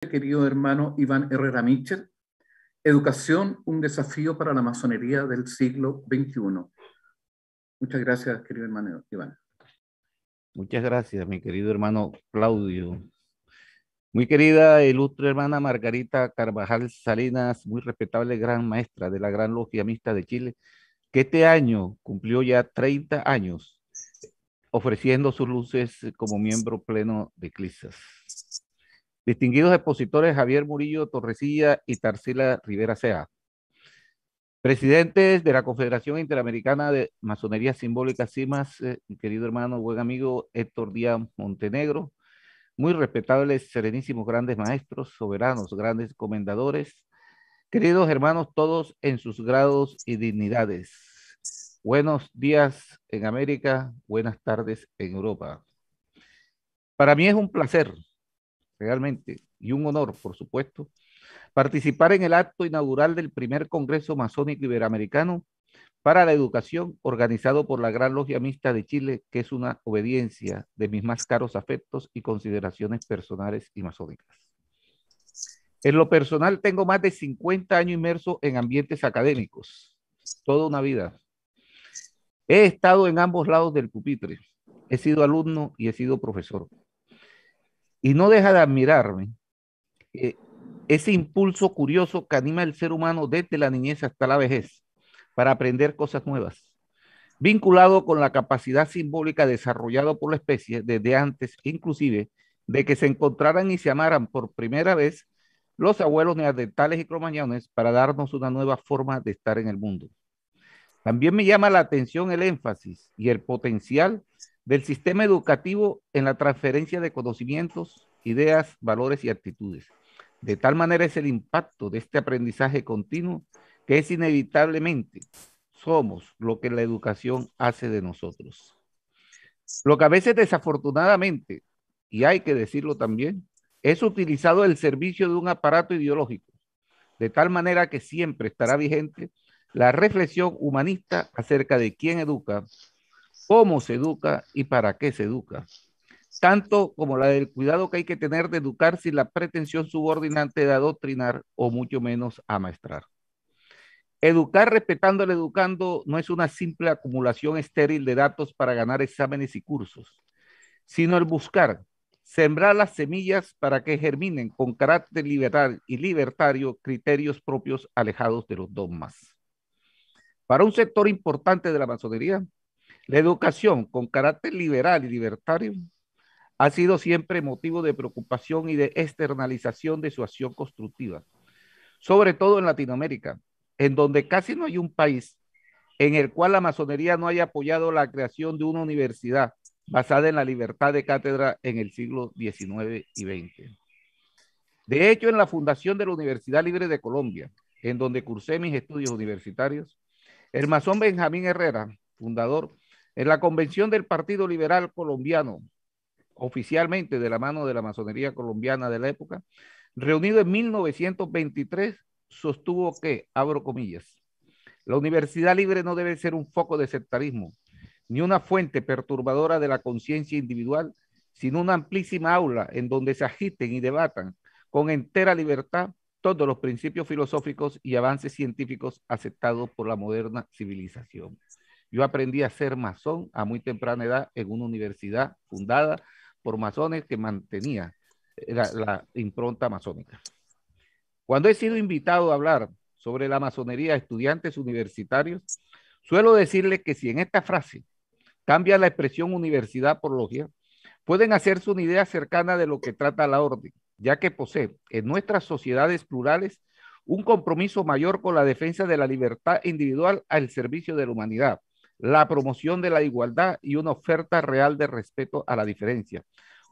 querido hermano Iván Herrera Mitchell. Educación, un desafío para la masonería del siglo XXI. Muchas gracias, querido hermano Iván. Muchas gracias, mi querido hermano Claudio. Muy querida, ilustre hermana Margarita Carvajal Salinas, muy respetable gran maestra de la Gran Logia Mixta de Chile, que este año cumplió ya 30 años ofreciendo sus luces como miembro pleno de CLISAS. Distinguidos expositores Javier Murillo Torrecilla y Tarsila Rivera Sea. Presidentes de la Confederación Interamericana de Masonería Simbólica, CIMAS, mi querido hermano, buen amigo Héctor Díaz Montenegro, muy respetables, serenísimos, grandes maestros, soberanos, grandes comendadores, queridos hermanos todos en sus grados y dignidades. Buenos días en América, buenas tardes en Europa. Para mí es un placer, realmente, y un honor, por supuesto, participar en el acto inaugural del primer Congreso Masónico Iberoamericano para la Educación, organizado por la Gran Logia Mixta de Chile, que es una obediencia de mis más caros afectos y consideraciones personales y masónicas. En lo personal, tengo más de 50 años inmerso en ambientes académicos, toda una vida. He estado en ambos lados del pupitre, he sido alumno y he sido profesor. Y no deja de admirarme ese impulso curioso que anima al ser humano desde la niñez hasta la vejez para aprender cosas nuevas, vinculado con la capacidad simbólica desarrollada por la especie desde antes, inclusive, de que se encontraran y se amaran por primera vez los abuelos neandertales y cromañones para darnos una nueva forma de estar en el mundo. También me llama la atención el énfasis y el potencial del sistema educativo en la transferencia de conocimientos, ideas, valores y actitudes. De tal manera es el impacto de este aprendizaje continuo que es inevitablemente somos lo que la educación hace de nosotros. Lo que a veces desafortunadamente, y hay que decirlo también, es utilizado el servicio de un aparato ideológico, de tal manera que siempre estará vigente la reflexión humanista acerca de quién educa, cómo se educa y para qué se educa, tanto como la del cuidado que hay que tener de educar sin la pretensión subordinante de adoctrinar o mucho menos amaestrar. Educar respetando al educando no es una simple acumulación estéril de datos para ganar exámenes y cursos, sino el buscar, sembrar las semillas para que germinen con carácter liberal y libertario criterios propios alejados de los dogmas. Para un sector importante de la masonería, la educación con carácter liberal y libertario ha sido siempre motivo de preocupación y de externalización de su acción constructiva, sobre todo en Latinoamérica, en donde casi no hay un país en el cual la masonería no haya apoyado la creación de una universidad basada en la libertad de cátedra en el siglo XIX y XX. De hecho, en la fundación de la Universidad Libre de Colombia, en donde cursé mis estudios universitarios, el masón Benjamín Herrera, fundador, en la convención del Partido Liberal Colombiano, oficialmente de la mano de la masonería colombiana de la época, reunido en 1923, sostuvo que, abro comillas, la Universidad Libre no debe ser un foco de sectarismo, ni una fuente perturbadora de la conciencia individual, sino una amplísima aula en donde se agiten y debatan con entera libertad todos los principios filosóficos y avances científicos aceptados por la moderna civilización. Yo aprendí a ser masón a muy temprana edad en una universidad fundada por masones que mantenía la impronta masónica. Cuando he sido invitado a hablar sobre la masonería a estudiantes universitarios, suelo decirles que si en esta frase cambia la expresión universidad por logia, pueden hacerse una idea cercana de lo que trata la orden, ya que posee en nuestras sociedades plurales un compromiso mayor con la defensa de la libertad individual al servicio de la humanidad, la promoción de la igualdad y una oferta real de respeto a la diferencia.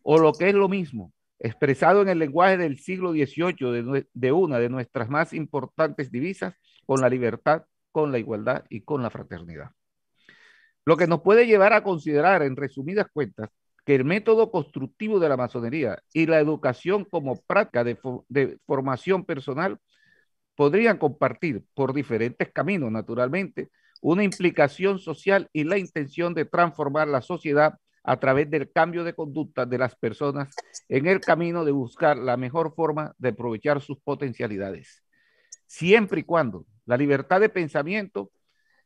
O lo que es lo mismo, expresado en el lenguaje del siglo XVIII de una de nuestras más importantes divisas, con la libertad, con la igualdad y con la fraternidad. Lo que nos puede llevar a considerar, en resumidas cuentas, que el método constructivo de la masonería y la educación como práctica de formación personal podrían compartir por diferentes caminos, naturalmente, una implicación social y la intención de transformar la sociedad a través del cambio de conducta de las personas en el camino de buscar la mejor forma de aprovechar sus potencialidades, siempre y cuando la libertad de pensamiento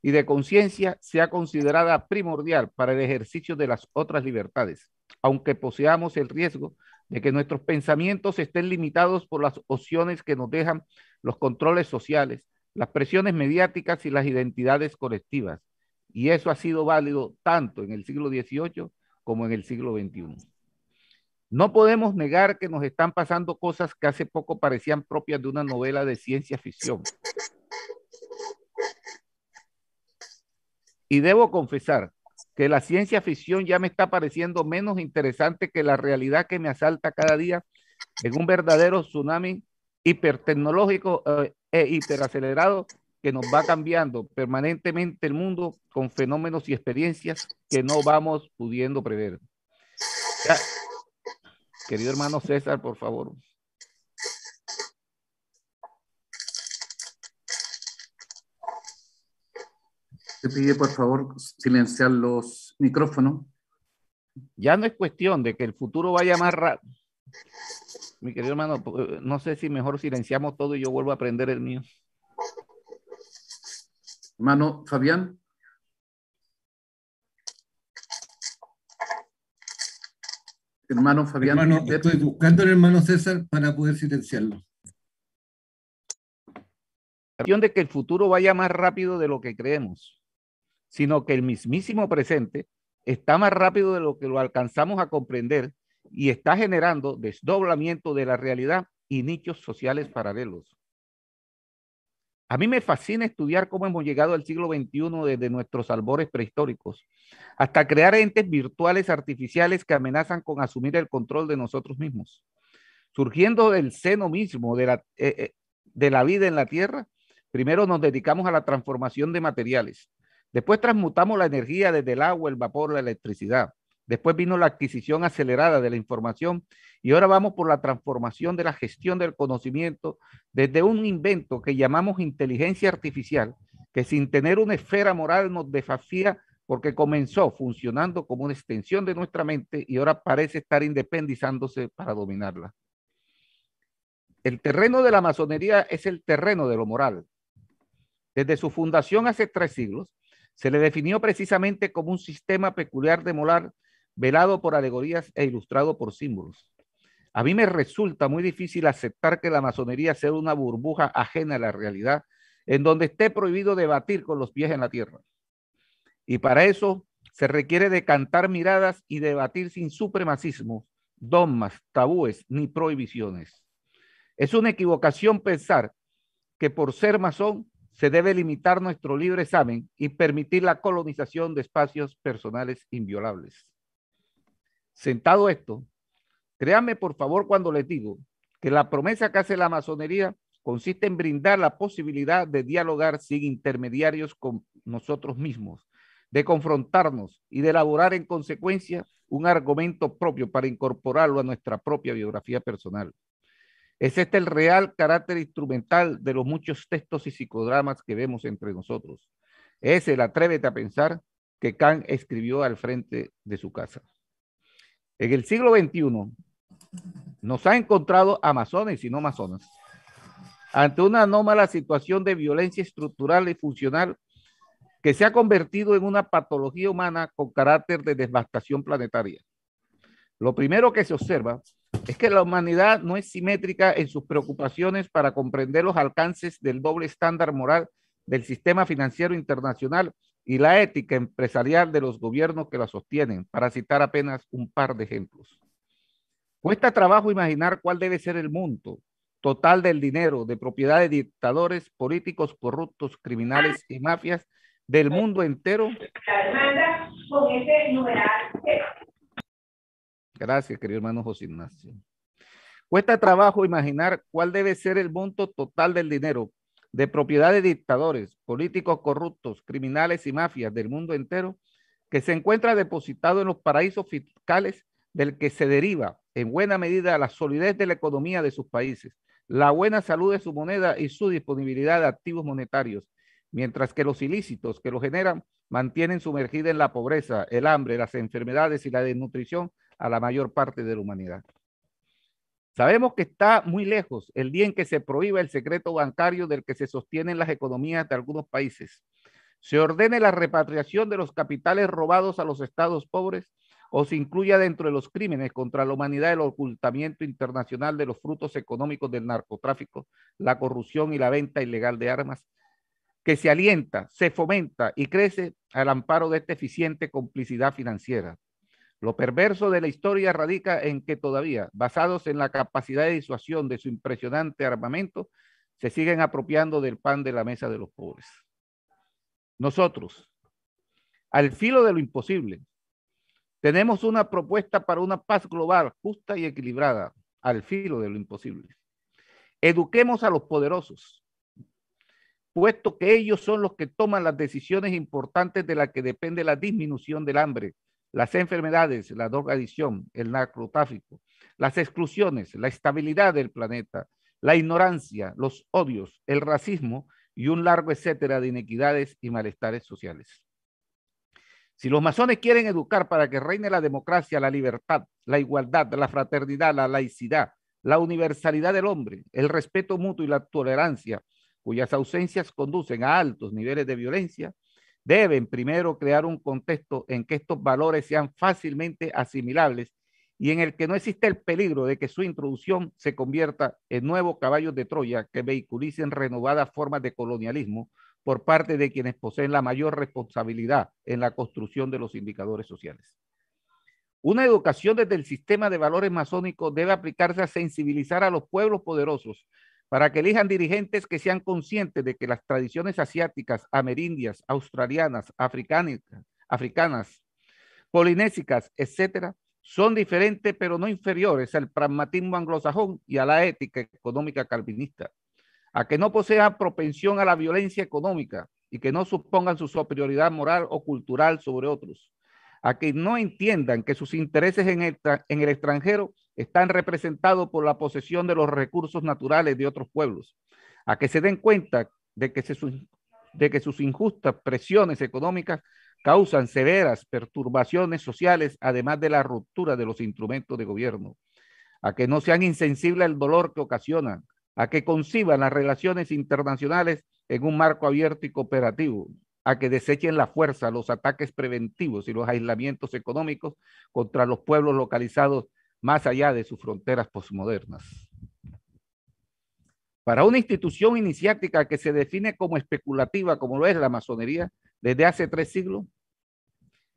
y de conciencia sea considerada primordial para el ejercicio de las otras libertades, aunque poseamos el riesgo de que nuestros pensamientos estén limitados por las opciones que nos dejan los controles sociales, las presiones mediáticas y las identidades colectivas. Y eso ha sido válido tanto en el siglo XVIII como en el siglo XXI. No podemos negar que nos están pasando cosas que hace poco parecían propias de una novela de ciencia ficción. Y debo confesar que la ciencia ficción ya me está pareciendo menos interesante que la realidad que me asalta cada día en un verdadero tsunami hipertecnológico e hiperacelerado que nos va cambiando permanentemente el mundo con fenómenos y experiencias que no vamos pudiendo prever. Ya, querido hermano César, por favor. Se pide, por favor, silenciar los micrófonos. Ya no es cuestión de que el futuro vaya más rápido. Mi querido hermano, no sé si mejor silenciamos todo y yo vuelvo a aprender el mío. Hermano Fabián. Hermano Fabián. Hermano, estoy buscando al hermano César para poder silenciarlo. De que el futuro vaya más rápido de lo que creemos, sino que el mismísimo presente está más rápido de lo que lo alcanzamos a comprender y está generando desdoblamiento de la realidad y nichos sociales paralelos. A mí me fascina estudiar cómo hemos llegado al siglo XXI desde nuestros albores prehistóricos hasta crear entes virtuales artificiales que amenazan con asumir el control de nosotros mismos. Surgiendo del seno mismo de la vida en la Tierra, primero nos dedicamos a la transformación de materiales. Después transmutamos la energía desde el agua, el vapor, la electricidad. Después vino la adquisición acelerada de la información y ahora vamos por la transformación de la gestión del conocimiento desde un invento que llamamos inteligencia artificial, que sin tener una esfera moral nos desafía porque comenzó funcionando como una extensión de nuestra mente y ahora parece estar independizándose para dominarla. El terreno de la masonería es el terreno de lo moral. Desde su fundación hace 3 siglos, se le definió precisamente como un sistema peculiar de moral velado por alegorías e ilustrado por símbolos. A mí me resulta muy difícil aceptar que la masonería sea una burbuja ajena a la realidad, en donde esté prohibido debatir con los pies en la tierra. Y para eso se requiere decantar miradas y debatir sin supremacismo, dogmas, tabúes ni prohibiciones. Es una equivocación pensar que por ser masón se debe limitar nuestro libre examen y permitir la colonización de espacios personales inviolables. Sentado esto, créanme por favor cuando les digo que la promesa que hace la masonería consiste en brindar la posibilidad de dialogar sin intermediarios con nosotros mismos, de confrontarnos y de elaborar en consecuencia un argumento propio para incorporarlo a nuestra propia biografía personal. Es este el real carácter instrumental de los muchos textos y psicodramas que vemos entre nosotros. Es el atrévete a pensar que Kant escribió al frente de su casa. En el siglo XXI nos ha encontrado a masones y no masonas ante una anómala situación de violencia estructural y funcional que se ha convertido en una patología humana con carácter de devastación planetaria. Lo primero que se observa es que la humanidad no es simétrica en sus preocupaciones para comprender los alcances del doble estándar moral del sistema financiero internacional y la ética empresarial de los gobiernos que la sostienen, para citar apenas un par de ejemplos. Cuesta trabajo imaginar cuál debe ser el monto total del dinero de propiedad de dictadores, políticos corruptos, criminales y mafias del mundo entero. Gracias, querido hermano José Ignacio. Cuesta trabajo imaginar cuál debe ser el monto total del dinero de propiedad de dictadores, políticos corruptos, criminales y mafias del mundo entero que se encuentra depositado en los paraísos fiscales, del que se deriva en buena medida la solidez de la economía de sus países, la buena salud de su moneda y su disponibilidad de activos monetarios, mientras que los ilícitos que lo generan mantienen sumergida en la pobreza, el hambre, las enfermedades y la desnutrición a la mayor parte de la humanidad. Sabemos que está muy lejos el día en que se prohíba el secreto bancario del que se sostienen las economías de algunos países, se ordene la repatriación de los capitales robados a los estados pobres o se incluya dentro de los crímenes contra la humanidad el ocultamiento internacional de los frutos económicos del narcotráfico, la corrupción y la venta ilegal de armas, que se alienta, se fomenta y crece al amparo de esta eficiente complicidad financiera. Lo perverso de la historia radica en que todavía, basados en la capacidad de disuasión de su impresionante armamento, se siguen apropiando del pan de la mesa de los pobres. Nosotros, al filo de lo imposible, tenemos una propuesta para una paz global justa y equilibrada, al filo de lo imposible. Eduquemos a los poderosos, puesto que ellos son los que toman las decisiones importantes de las que depende la disminución del hambre, las enfermedades, la drogadicción, el narcotráfico, las exclusiones, la estabilidad del planeta, la ignorancia, los odios, el racismo y un largo etcétera de inequidades y malestares sociales. Si los masones quieren educar para que reine la democracia, la libertad, la igualdad, la fraternidad, la laicidad, la universalidad del hombre, el respeto mutuo y la tolerancia, cuyas ausencias conducen a altos niveles de violencia, deben primero crear un contexto en que estos valores sean fácilmente asimilables y en el que no existe el peligro de que su introducción se convierta en nuevos caballos de Troya que vehiculicen renovadas formas de colonialismo por parte de quienes poseen la mayor responsabilidad en la construcción de los indicadores sociales. Una educación desde el sistema de valores masónicos debe aplicarse a sensibilizar a los pueblos poderosos para que elijan dirigentes que sean conscientes de que las tradiciones asiáticas, amerindias, australianas, africanas, polinésicas, etcétera, son diferentes pero no inferiores al pragmatismo anglosajón y a la ética económica calvinista, a que no posean propensión a la violencia económica y que no supongan su superioridad moral o cultural sobre otros, a que no entiendan que sus intereses en el extranjero están representados por la posesión de los recursos naturales de otros pueblos, a que se den cuenta de que sus injustas presiones económicas causan severas perturbaciones sociales, además de la ruptura de los instrumentos de gobierno, a que no sean insensibles al dolor que ocasionan, a que conciban las relaciones internacionales en un marco abierto y cooperativo, a que desechen la fuerza, los ataques preventivos y los aislamientos económicos contra los pueblos localizados más allá de sus fronteras posmodernas. Para una institución iniciática que se define como especulativa, como lo es la masonería, desde hace 3 siglos,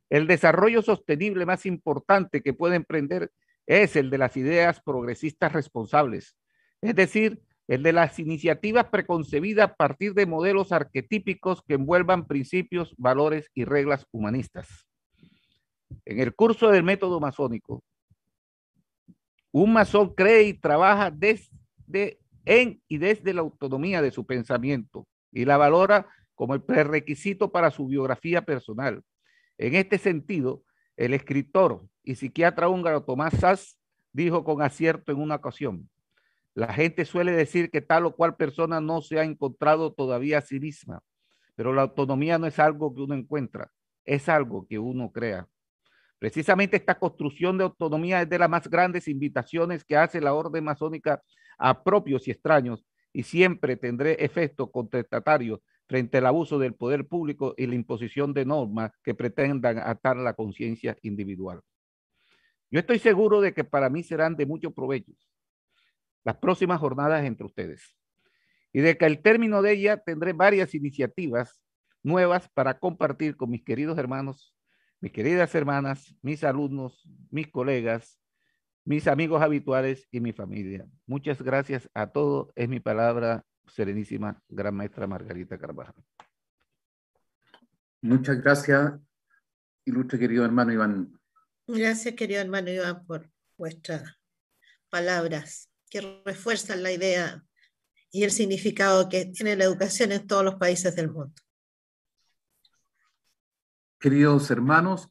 el desarrollo sostenible más importante que puede emprender es el de las ideas progresistas responsables, es decir, el de las iniciativas preconcebidas a partir de modelos arquetípicos que envuelvan principios, valores y reglas humanistas. En el curso del método masónico, un masón cree y trabaja desde la autonomía de su pensamiento y la valora como el prerequisito para su biografía personal. En este sentido, el escritor y psiquiatra húngaro Tomás Sas dijo con acierto en una ocasión: la gente suele decir que tal o cual persona no se ha encontrado todavía a sí misma, pero la autonomía no es algo que uno encuentra, es algo que uno crea. Precisamente esta construcción de autonomía es de las más grandes invitaciones que hace la orden masónica a propios y extraños, y siempre tendrá efecto contestatario frente al abuso del poder público y la imposición de normas que pretendan atar la conciencia individual. Yo estoy seguro de que para mí serán de mucho provecho las próximas jornadas entre ustedes, y de que al término de ella tendré varias iniciativas nuevas para compartir con mis queridos hermanos, mis queridas hermanas, mis alumnos, mis colegas, mis amigos habituales y mi familia. Muchas gracias a todos. Es mi palabra, Serenísima Gran Maestra Margarita Carvajal. Muchas gracias, ilustre querido hermano Iván. Gracias, querido hermano Iván, por vuestras palabras que refuerzan la idea y el significado que tiene la educación en todos los países del mundo. Queridos hermanos,